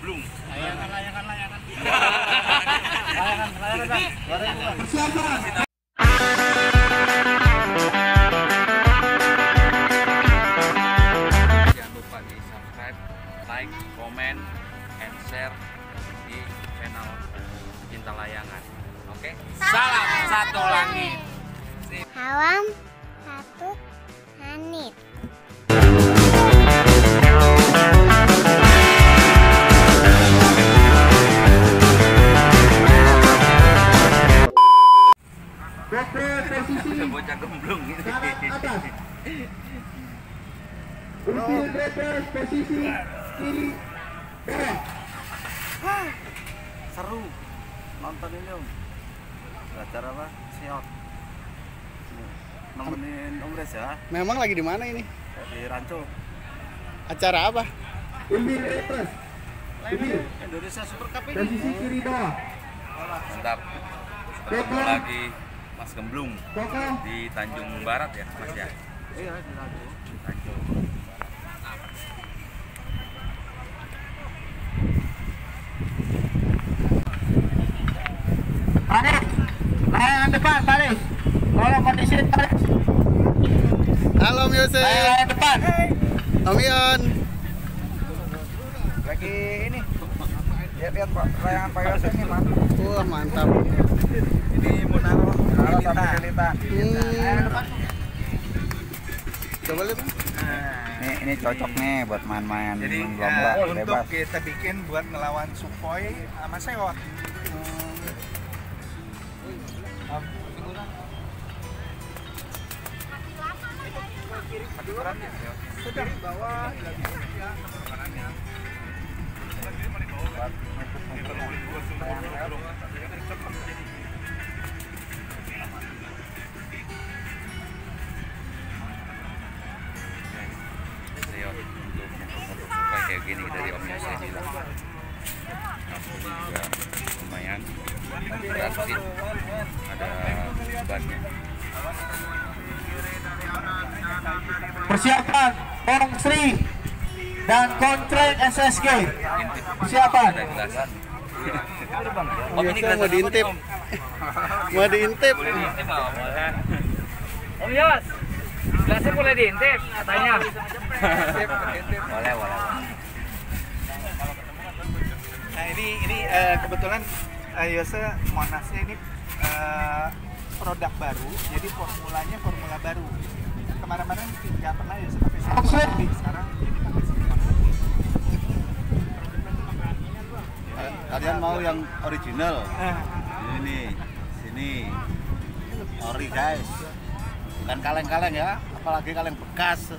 gemblung. Layangan. Siapa? Jangan lupa di subscribe, like, comment, and share di channel Cinta Layangan. Oke? Salam satu langit. Salam satu langit. Posisi bocah gemblung ini. Atas. Ursil bebas posisi kiri bawah. Seru nonton ini Om. Belajar apa? Siot. Nemenin Om Reza Memang lagi di mana ini? di Ranco. Acara apa? Ursil bebas Indonesia Super Cup ini. posisi kiri bawah. Mantap. Ketemu lagi Mas Gemblung Kokoh. di Tanjung Barat ya, Mas ya? Iya, di Tanjung. Paris. Layangan depan Paris. Tolong kondisi Paris. Halo Om Yose. Layangan depan. Om Yon. Lagi ini. Lihat Pak, layangan Pak Yose ini mantap. Wah mantap. Ini mau naruh lilitan. Coba lihat. Ini cocok nih buat main-main Jadi lomba untuk bebas. kita bikin buat ngelawan Sukhoi sama Sewot. Sudah bawah Siot untuk supaya kayak gini dari Om Yose bilang. Ini juga lumayan berat sih. Ada bebannya. Persiapan Pong Sri dan Kontren SSG. Persiapan. Ada gelasan. Om Yose mau diintip. Mau diintip. Om Yos, gelasnya boleh diintip katanya. Boleh. Nah ini kebetulan Yose Monasnya ini produk baru, jadi formulanya formula baru. Kemarin-kemarin nggak pernah Yose pakai silikon putih, sekarang jadi pakai silikon putih. Kalian mau yang original? Nah, Sini. Ori guys. Bukan kaleng-kaleng ya, apalagi kaleng bekas.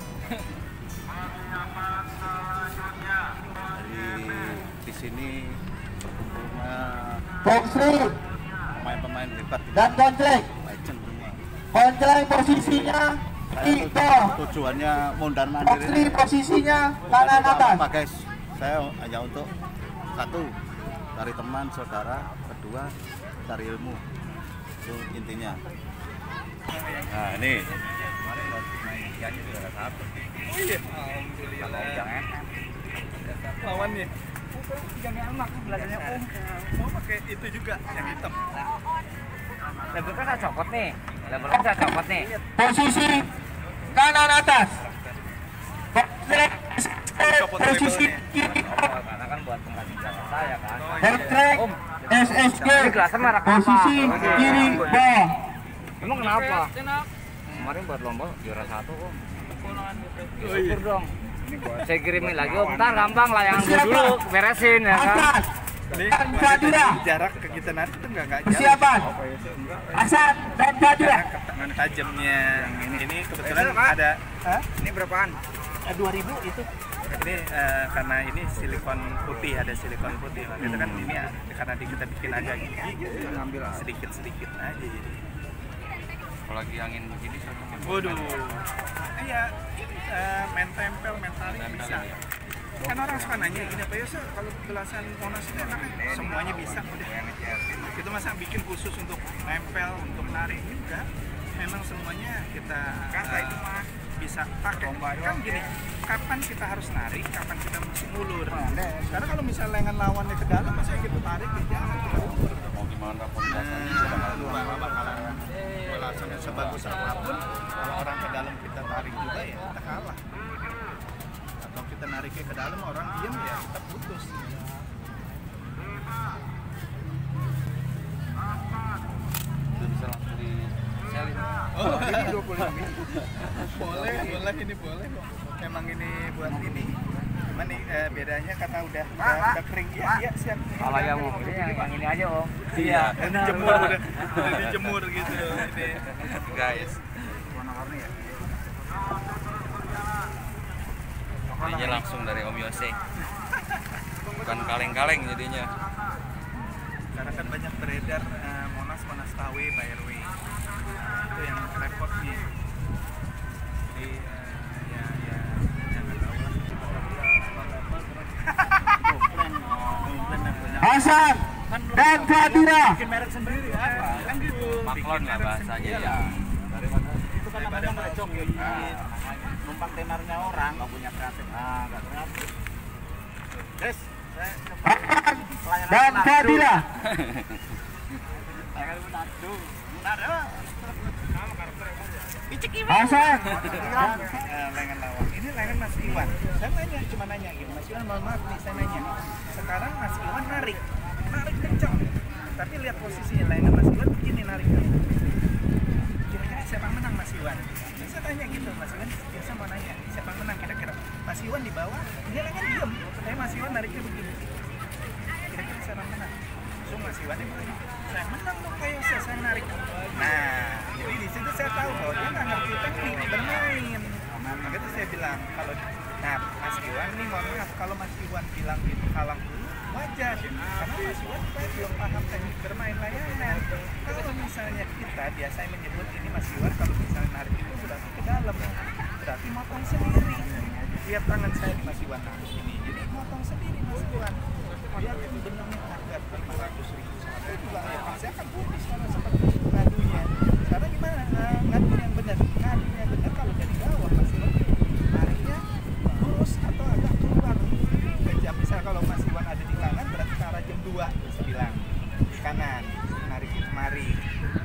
Di sini berkumpulnya Pong Sri pemain-pemain hebat, dan Kontren. legend semua. Kontren posisinya di bawah. Tujuannya mondar Pong mandir Sri ini posisinya kanan atas. apa guys? Saya hanya untuk satu, cari teman, saudara. Kedua, cari ilmu. Itu intinya. Nah ini lawannya. Jangan emak gelasnya Om. Mau pakai itu juga yang hitam. Label kan saya copot nih. Label kan saya copot nih. Posisi kanan atas. Kontren posisi kiri bawah. Karena kan buat pengganti jasa saya kan. Kontren SSG Ini gelasnya merek apa? posisi kiri bawah. Emang kenapa? Kemarin buat lomba juara 1 Om. Syukur dong. Saya kirimin lagi Om. Ntar gampang layangan gue dulu beresin ya kan. Atas. Jadi Badura. jarak ke kita nanti tuh nggak jauh. Persiapan Hasan dan Badura. Tangan tajamnya. Ini kebetulan ada. Hah? Ini berapaan? 2000 itu. Ini karena ini silikon putih, ada silikon putih. Kita kan ini karena kita bikin agak gigi, ngambil sedikit aja jadi. Kalau lagi angin begini cocoknya. Waduh. Iya, main tempel, main tarik bisa. Kan orang suka nanya gini, Pak Yose kalau gelasan Monas itu enaknya semuanya bisa udah. Itu masa bikin khusus untuk nempel, untuk narik juga. Memang semuanya kita bisa pakai. Kan gini, kapan kita harus narik, kapan kita mesti ngulur. Karena kalau misalnya lengan lawannya ke dalam, masa gitu tarik, ya jangan kita ulur. Mau gimana pembahasannya Balasannya sebagus apapun, kalau orang ke dalam kita tarik juga ya kita kalah. Atau kita nariknya ke dalam, orang diem ya kita putus. Udah bisa langsung di selin. Oh, ini 25 mili. Boleh ini boleh kok. Emang ini buat ini. Cuman nih bedanya karena udah kering. Iya, siap. Kalau yang mau ini yang ini aja om. Iya, dijemur udah dijemur gitu ini. Guys, Warna-warni ya. ini langsung dari Om Yose. Bukan kaleng-kaleng jadinya. Karena kan banyak beredar Monas KW Pak RW. Itu yang repot nih. Jadi ya jangan tahu lah. Hasan dan Fadira. Bikin merek sendiri kan gitu. Maklon lah bahasanya ya. Itu kan namanya ngerecok gitu. Numpang tenarnya orang nggak punya kreatif. Nggak kreatif. Guys, saya Dan Fadira. Hasan. Lengan lawan. Ini lengan Mas Iwan. Saya cuma nanya gitu. Mas Iwan mohon maaf nih saya nanya. Sekarang Mas Iwan narik kencang. Tapi lihat posisinya lengan Mas Iwan begini narik. Kira-kira siapa yang menang Mas Iwan? Saya tanya gitu Mas Iwan. Biasa mau nanya siapa yang menang kira-kira. Mas Iwan di bawah, dia lengan diem. Tapi Mas Iwan nariknya begini. Kira-kira siapa yang menang? So Mas Iwan begini. Saya menang dong kayak saya narik. Nah, jadi di situ saya tahu bahwa dia nggak ngerti teknik bermain. Maka itu saya bilang kalau Mas Iwan nih mohon maaf kalau Mas Iwan bilang itu kalah dulu wajar karena Mas Iwan belum paham teknik bermain layangan. Kalau misalnya kita biasa menyebut ini Mas Iwan kalau misalnya narik itu berarti ke dalam, berarti motong sendiri. Lihat tangan saya di Mas Iwan ini, jadi motong sendiri Mas Iwan. Dia benangnya harga 500.000 itu juga ya pasti akan putus karena seperti ngadunya. Sekarang gimana? Ngadu yang benar kalau dari bawah Mas Iwan nariknya lurus atau agak keluar ke jam. Misalnya kalau Mas Iwan ada di kanan berarti ke arah jam 2 saya bilang di kanan narik kemari,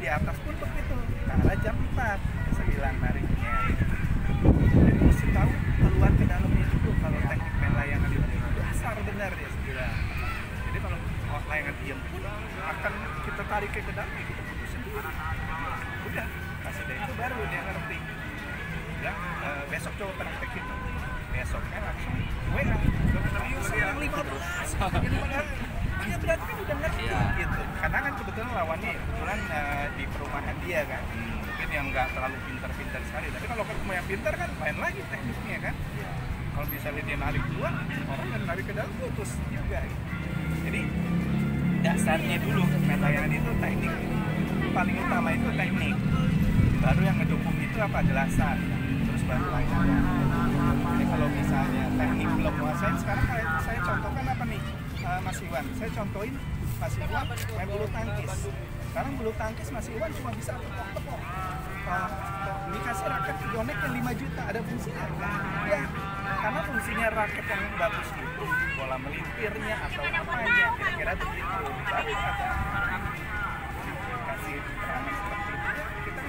di atas pun begitu ke arah jam 4 saya bilang nariknya. Jadi mesti tahu keluar ke dalamnya itu kalau teknik main layangan itu dasar benar ya saya bilang. Jadi kalau layangan diam pun akan kita tarik ke dalam kita putus sendiri. Udah kasih dia itu baru dia ngerti. Ya besok coba praktek itu. Besoknya langsung WA. Serius yang 15. Jadi ya berarti kan udah ngerti gitu. Karena kan kebetulan lawannya kebetulan di perumahan dia kan. Mungkin yang nggak terlalu pintar-pintar sekali. Tapi kalau ketemu yang pintar kan lain lagi tekniknya kan. Kalau misalnya dia narik keluar, orang yang narik ke dalam putus juga. Jadi dasarnya dulu main layangan itu teknik. Paling utama itu teknik. Baru yang ngedukung itu apa gelasan. Terus baru layangan. Jadi kalau misalnya teknik belum kuasain, sekarang kayak saya contohkan apa nih Mas Iwan. Saya contohin Mas Iwan main bulu tangkis. Sekarang bulu tangkis Mas Iwan cuma bisa tepok-tepok. Dikasih raket bonek yang 5 juta ada fungsinya? Ya, karena fungsinya raket yang bagus itu bola melintirnya atau apanya kira-kira begitu. Baru ada kasih keterangan seperti itu. Kita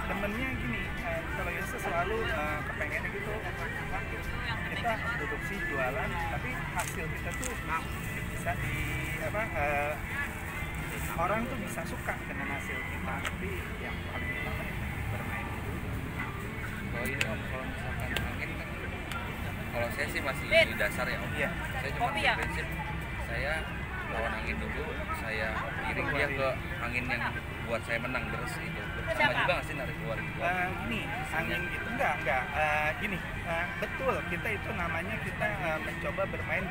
temennya gini, kalau Yose selalu kepengennya gitu. Kita produksi jualan, tapi hasil kita tuh bisa di orang tuh bisa suka dengan hasil kita. Tapi yang paling utama bermain itu. Kalau ini Om, kalau misalkan angin kan, kalau saya sih masih di dasar ya Om. Iya. Saya cuma prinsip saya lawan angin dulu, saya giring dia ke angin yang buat saya menang terus itu. Sama juga nggak sih narik keluar gitu? Gini, angin gitu enggak. Gini, betul kita itu namanya kita mencoba bermain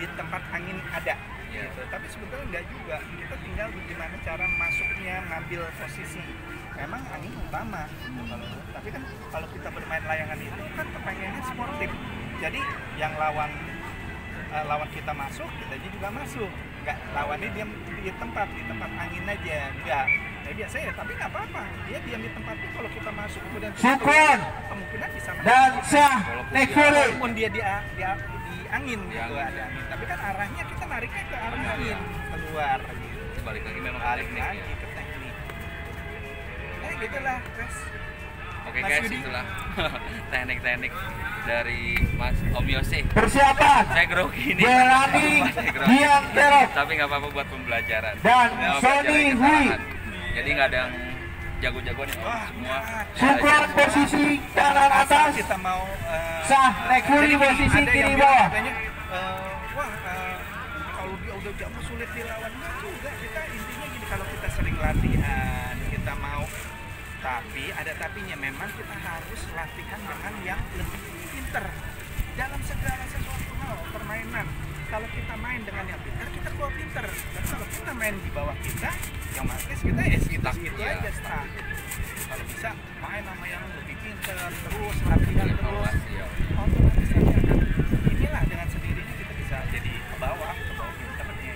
di tempat angin ada. Gitu. Tapi sebetulnya enggak juga. Kita tinggal bagaimana cara masuknya, ngambil posisi. Memang angin utama. Tapi kan kalau kita bermain layangan itu kan kepengennya sportif. Jadi yang lawan kita masuk, kita juga masuk. Enggak, lawannya dia di tempat angin aja. Enggak. biasanya, tapi nggak apa-apa. Dia diam di tempatnya. Kalau kita masuk kemudian Syukron kemungkinan bisa dan Syah Nekfuri. walaupun dia di angin gitu, ada angin. Tapi kan arahnya kita nariknya ke arah angin keluar. Gitu. Balik lagi memang Balik teknik lagi ya. ke teknik. Gitulah, guys. Oke Mas guys, Yudi. itulah teknik-teknik dari Mas Om Yose. Persiapan Saya grogi ini. Jelani Saya grogi. Dian Terok Tapi nggak apa-apa buat pembelajaran. dan Nggak Sony belajar Hui. kesalahan. Jadi nggak ada yang jago-jago nih Om. Semua Syukron posisi kanan atas. Kita mau Syah Nekfuri posisi ada kiri yang bawah. bilang katanya, kalau dia udah jago sulit dilawan. Nggak juga, kita intinya gini, kalau kita sering latihan, kita mau, tapi ada tapinya, memang kita harus latihan dengan yang lebih pinter dalam segala sesuatu hal permainan. Kalau kita main dengan yang pinter, kita keluar pinter. Dan kalau kita main di bawah kita, yang markis kita ya segitu Iya. aja stuck. Kalau bisa main sama yang lebih pinter, terus latihan terus, evaluasi ya. otomatis nanti akan inilah dengan sendirinya kita bisa jadi ke bawah pinternya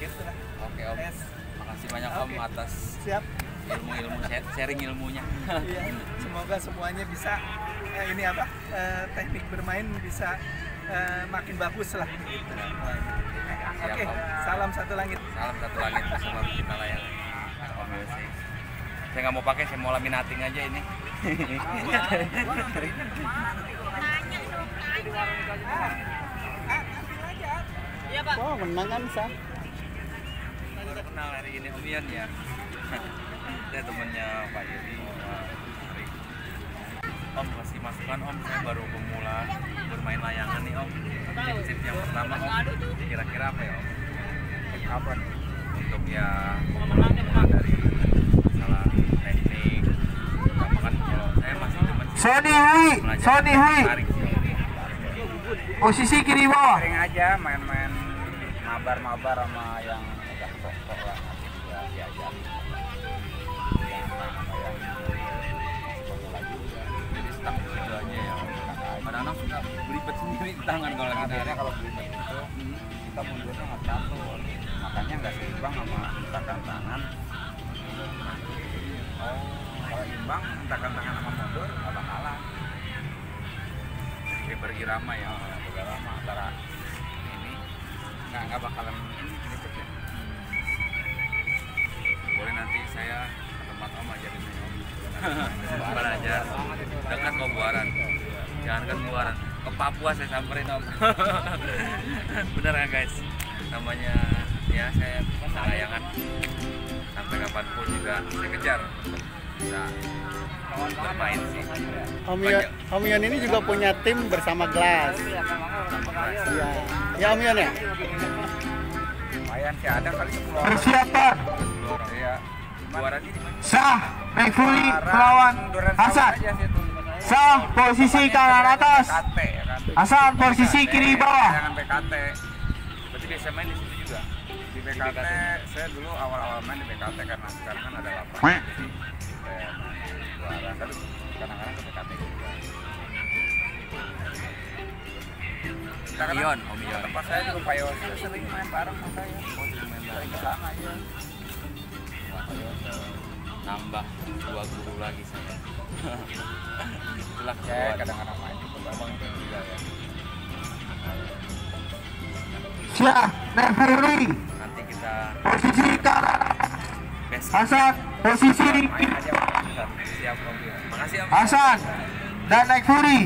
gitu lah. Oke Om. Yes. Makasih banyak Om Oke. atas Siap. ilmu-ilmu sharing ilmunya. Iya. Semoga semuanya bisa teknik bermain bisa makin bagus lah gitu. Oke, Om. salam satu langit. Salam satu langit bersama kita lah ya. Om Yose. Saya nggak mau pakai, saya mau laminating aja ini. Wah, menang kan Sa? Baru kenal hari ini Om Ian ya. Saya temennya Pak Yudi. Om kasih masukan Om, saya baru pemula bermain layangan nih Om. Tip yang pertama Om, kira-kira apa ya Om? Tip apa nih? Untuk ya pemula dari masalah teknik. Gampang kan kalau saya masih demen sih Sony Hui, belajar Sony Hui. tarik sih Om. Posisi kiri bawah. Sering aja main-main mabar-mabar sama yang agak sok-sok lah, nanti juga diajarin. Jangan main sama yang pemula juga. Jadi stuck di situ aja ya Om. Kadang-kadang suka belibet sendiri di tangan kalau lagi Akhirnya tarik. kalau belibet itu kita mundurnya nggak teratur, makanya nggak seimbang sama hentakan tangan. Oh, kalau imbang hentakan tangan sama mundur nggak bakalan. Kayak berirama ya. Udah lama antara Ini nggak bakalan ini belibet ya. Boleh nanti saya ke tempat Om ajarin nih Om. Belajar dekat kok Buaran. Jangan kan Buaran, ke Papua saya samperin Om. Bener kan guys? Namanya ya saya layangan sampai kapanpun juga saya kejar untuk bisa bermain sih. Om Ian ini juga punya tim bersama Glass. Iya. Ya Om Ian ya? lumayan sih, ada kali 10 orang. Persiapan Iya. Buaran ini mana? Syah Nekfuri melawan Duren Hasan. Sawit aja situ. Syah posisi kanan atas, BKT ya kan. Hasan posisi kiri bawah. Jangan BKT. Berarti biasa main di situ juga. Di BKT saya dulu awal-awal main di BKT karena sekarang kan ada lapangan. Jadi saya main juara, tapi kadang-kadang ke BKT juga. Kita kan Ion, Om Ion. tempat saya di Payo sering main bareng sama saya. Sering ke sana aja. Nambah 2 guru lagi saya. Itulah Saya keseruan. kadang-kadang main di Abang itu juga ya. Syah Nekfuri Nanti kita posisi kanan, best Hasan posisi Main kiri. aja Bang. siap Om. Makasih Om. Hasan dan Nekfuri.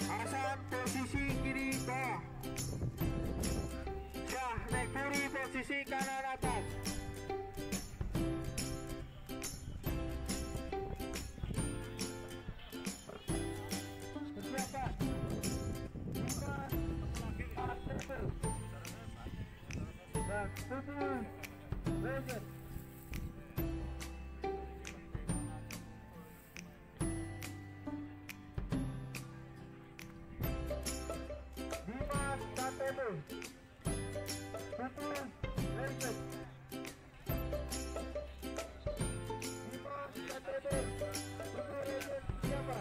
Hasan posisi kiri bawah. Syah Nekfuri posisi kanan atas. Persiapan. Legend. Dimas KTB. Putus Legend. Dimas KTB. Putus Legend siapa?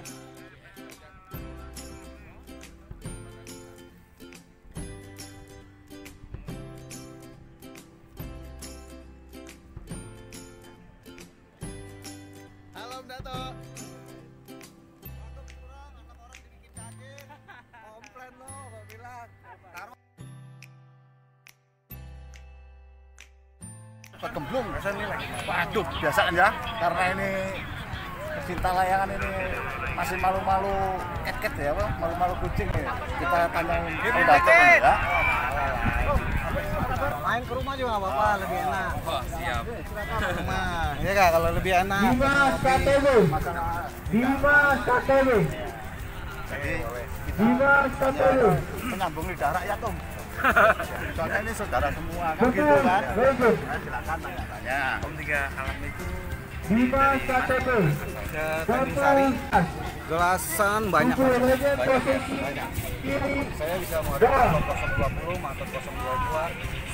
Pegemblung. Waduh, biasaan ya. Karena ini pecinta layangan ini masih malu-malu ket-ket ya, Pak. Malu-malu kucing ya. Kita tanyain pendapat ya. Main ke rumah juga nggak apa-apa, lebih enak. Wah, siap. Rumah, ya kak, kalau lebih enak. Dimas KTB. Dimas KTB. Jadi kita Dimas KTB. menyambung lidah rakyat, Om. Soalnya ini saudara semua kan gitu kan. Nah, silakan tanya-tanya. Om 3 alam itu Dimas KTB. Tanjung Sari, gelasan banyak. Saya bisa mengadakan 020 atau 022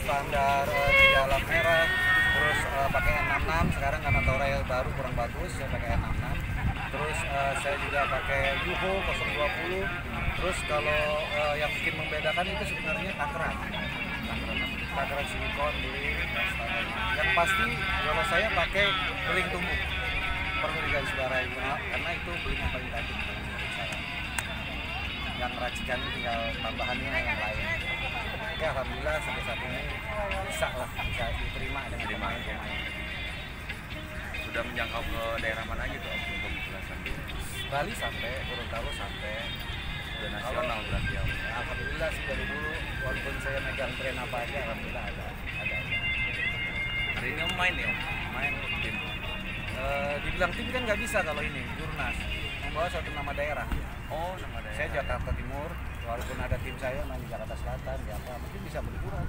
standar di alam merah, terus pakai N66. Sekarang karena Torail baru kurang bagus, saya pakai N66. Terus saya juga pakai Yuho 020. Terus kalau yang bikin membedakan itu sebenarnya takaran silikon beli standarnya. Yang pasti kalau saya pakai beling tumbuk, perlu digarisbawahi karena itu beling yang paling tajam menurut saya. Yang racikan tinggal tambahannya yang lain. Ya alhamdulillah sampai saat ini bisa diterima dengan pemain-pemain. sudah menjangkau ke daerah mana gitu Om untuk belasan Bali sampai Gorontalo sampai sudah nasional berarti ya Om? alhamdulillah sih dari dulu walaupun saya megang brand apa aja alhamdulillah ada. Hari ini Om main ya Om? Main Tim. Dibilang tim kan nggak bisa kalau ini Jurnas membawa suatu nama daerah. Oh, nama daerah. Saya Jakarta Timur, walaupun ada tim saya main di Jakarta Selatan, ya apa mungkin bisa berkurang.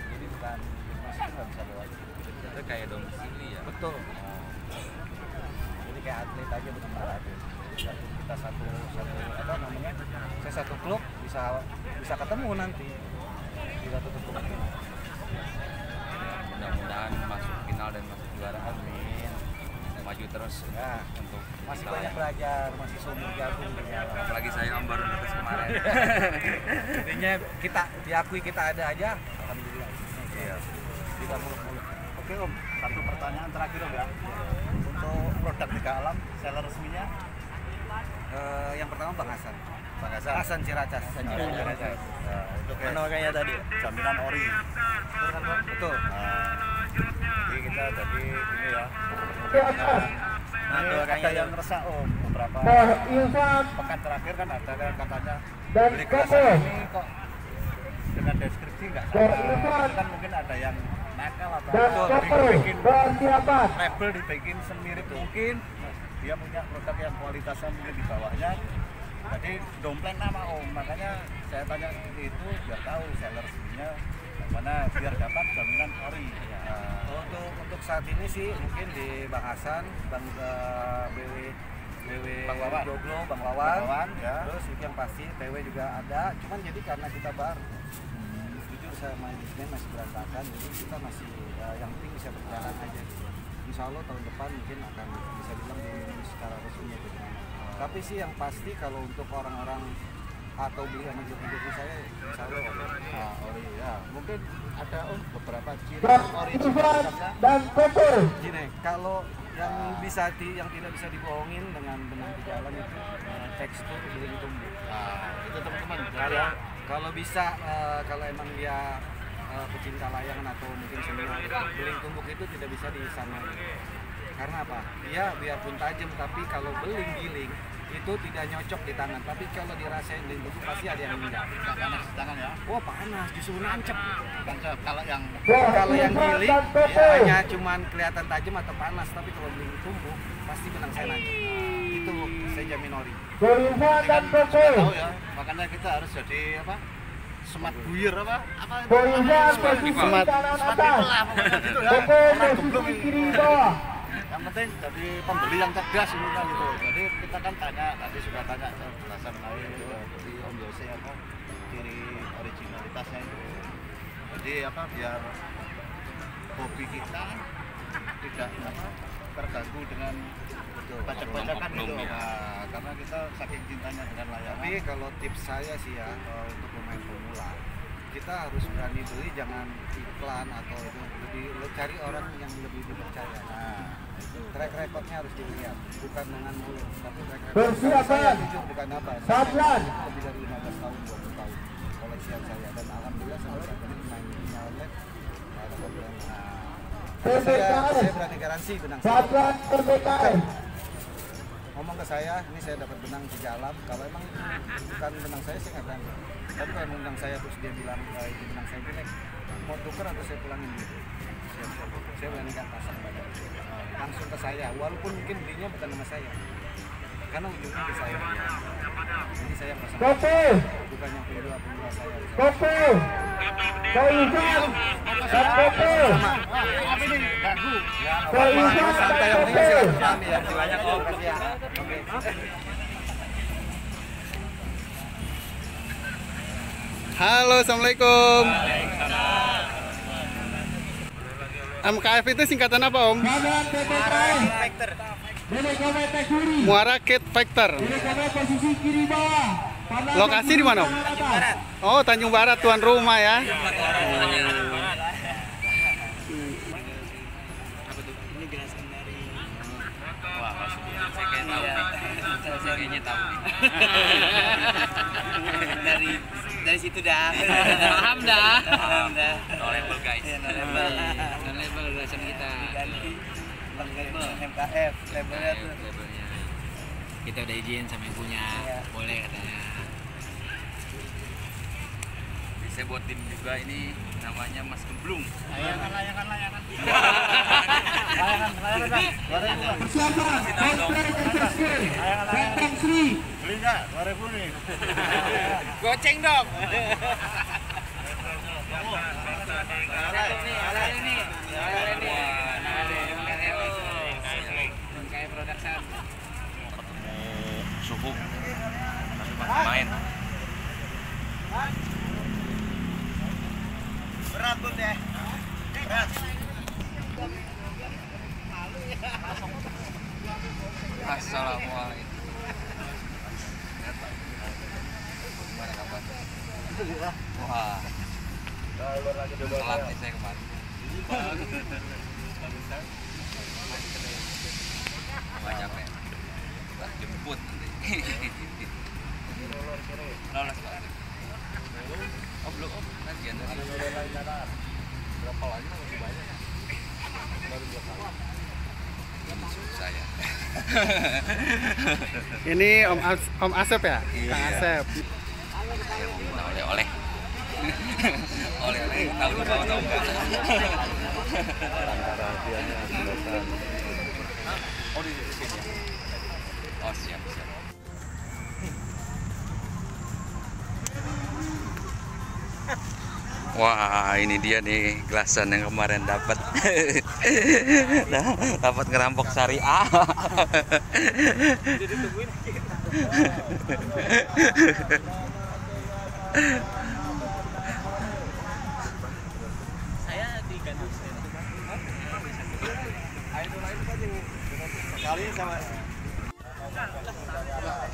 Jadi bukan Jurnas itu nggak bisa lewat. Itu kayak domisili ya? Betul. Jadi kayak atlet aja bukan para atlet. Kita satu apa namanya? Saya satu klub bisa ketemu nanti. Tidak tutup kemungkinan. Mudah-mudahan masuk final dan masuk juara. Amin. Maju terus Ya, untuk masih kita banyak ya. belajar, masih seumur jagung di jalan. Apalagi saya Om baru netes kemarin. Intinya kita diakui kita ada aja, alhamdulillah. Iya. Tidak muluk-muluk. Oke Om, satu pertanyaan terakhir Om ya. Untuk produk Tiga Alam, seller resminya Yang pertama Bang Hasan. Bang Hasan. Hasan Ciracas. Ciracas. Nah, itu kayak Mana makanya tadi? jaminan ori. Betul. Jadi kita jadi ini ya. Nah, Ini itu ada makanya yang resah Om, beberapa Nah, Ilham pekan terakhir kan ada kan katanya dan beli Kopo. kemasan ini kok dengan deskripsi nggak Dan sama. Irfan. Kan mungkin ada yang nakal atau Dan apa, Kopo. dibikin Persiapan. label dibikin semirip mungkin. Dia punya produk yang kualitasnya mungkin di bawahnya. Jadi dompleng nama Om, makanya saya tanya seperti itu biar tahu seller resminya yang mana biar dapat jaminan ori. Untuk saat ini sih mungkin di Bang Hasan, Bang BW Bang Wawan. Joglo, Bang Bang Wawan. Wawan, ya. Terus itu yang pasti TW juga ada. Cuman jadi karena kita baru, jujur saya main di sini masih berantakan. Jadi kita masih yang penting bisa berjalan aja. Insya Allah tahun depan mungkin akan bisa bilang diumumkan secara resmi ya. Tapi sih yang pasti kalau untuk orang-orang atau beli sama joki-joki saya, insya Allah Ori ya. Mungkin ada Om beberapa ciri Dan ori Irfan dan Kopo. gini, kalau yang yang tidak bisa dibohongin dengan benang di jalan itu tekstur beling tumbuk. Itu teman-teman. Kalau bisa kalau emang dia pecinta layangan atau mungkin senior, beling tumbuk itu tidak bisa disamai. Karena apa? Dia biarpun tajam tapi kalau beling giling itu tidak nyocok di tangan. Tapi kalau dirasain beling tumbuk pasti ada yang meninggal. Panas di tangan ya. Wah panas, justru nancep. Kalau yang Kalau yang Irfan giling dan ya Kopo. hanya cuman kelihatan tajam atau panas, tapi kalau beling tumbuk pasti benang saya nancep. Itu saya jamin ori. Irfan dan Kopo. tahu ya, makanya kita harus jadi apa? Smart buyer apa? Apa itu? Irfan posisi Semat. kanan Smart atas. people lah pokoknya gitu ya. Kopo Orang gemblung posisi ini. kiri bawah. Yang penting jadi pembeli yang cerdas ini kan gitu. Jadi kita kan tanya, tadi sudah tanya penjelasan lain dari Om Yose apa ciri originalitasnya itu. Jadi apa biar hobi kita tidak apa terganggu dengan bacak-bacakan gitu. oknum, ya. Nah, karena kita saking cintanya dengan layangan. Tapi kalau tips saya sih ya untuk pemain pemula, kita harus berani beli, jangan iklan atau itu, lebih cari orang yang lebih dipercaya. Nah, itu track recordnya harus dilihat, bukan dengan mulut, tapi track record. Persiapan. Saya jujur bukan apa, Sablan. lebih dari 15 tahun, 20 tahun koleksian saya, dan alhamdulillah sampai saat ini main di outlet PPKS berani garansi benang Satuan PPKS ngomong ke saya, ini saya dapat benang 3 alam. Kalau emang bukan benang saya nggak berani. Tapi kalau emang benang saya terus dia bilang ini benang saya jelek, mau tuker atau saya pulangin gitu. Saya beranikan pasang badan. Langsung ke saya, walaupun mungkin belinya bukan nama saya, karena ujungnya di saya. Jadi saya pasang Kopi bukan yang penjual saya. Kopi Koizan dan Kopi Koizan Santai dan yang penting saya Kopi pahami ya. Banyak om. Oke. Halo, assalamualaikum. MKF itu singkatan apa, Om? Satuan PPKS Milik Komite Tekuri Muara Kit Factor. Milik Komite posisi kiri bawah. Lokasi di mana, Om? Oh, Tanjung Barat, tuan rumah ya. Wah, maksudnya saya kayak tahu nih. Saya kayaknya tahu nih. Dari situ dah. Paham dah. No label guys. Non label rasa kita. MKF labelnya tuh. Labelnya. Kita udah izin sama yang punya. Boleh katanya. Saya buat tim juga ini namanya Mas Gemblung. Persiapan Tahu dong. Benteng Sri Beli nggak? 2.000 nih. Goceng dong. Kayak production. Suhu. Tapi masih main. Berat bun deh. Berat. Assalamualaikum. Gimana kabar? Wah. Telat nih saya kemarin. Nggak capek. Kita jemput nanti. Lolos Pak. Oh belum om, nanti berapa lagi masih banyak? Baru 2 kali. Saya. Ini Om Asep ya? Kang Asep. Saya mau minta oleh-oleh. Oleh-oleh tahu lu bawa tahu enggak? Oh di sini ya. Oh siap. Wah, ini dia nih gelasan yang kemarin dapat. Dapat ngerampok syariah.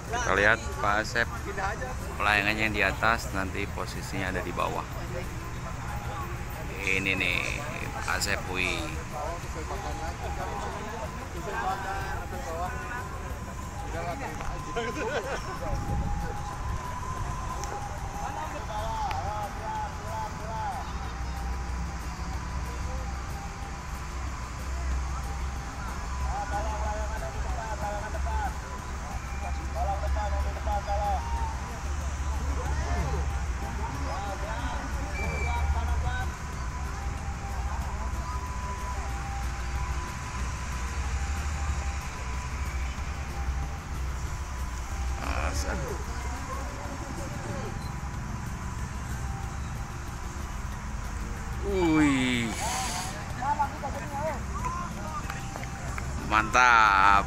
Kita lihat Pak Asep pelayangannya yang di atas, nanti posisinya ada di bawah. Ini nih Pak Asep Wi. Wih, mantap.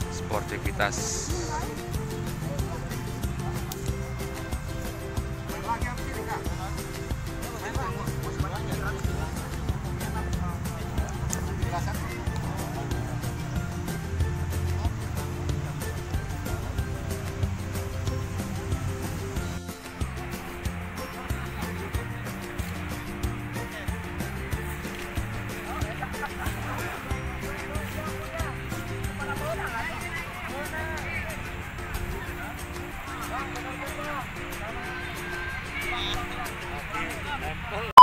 Sportivitas. nempel.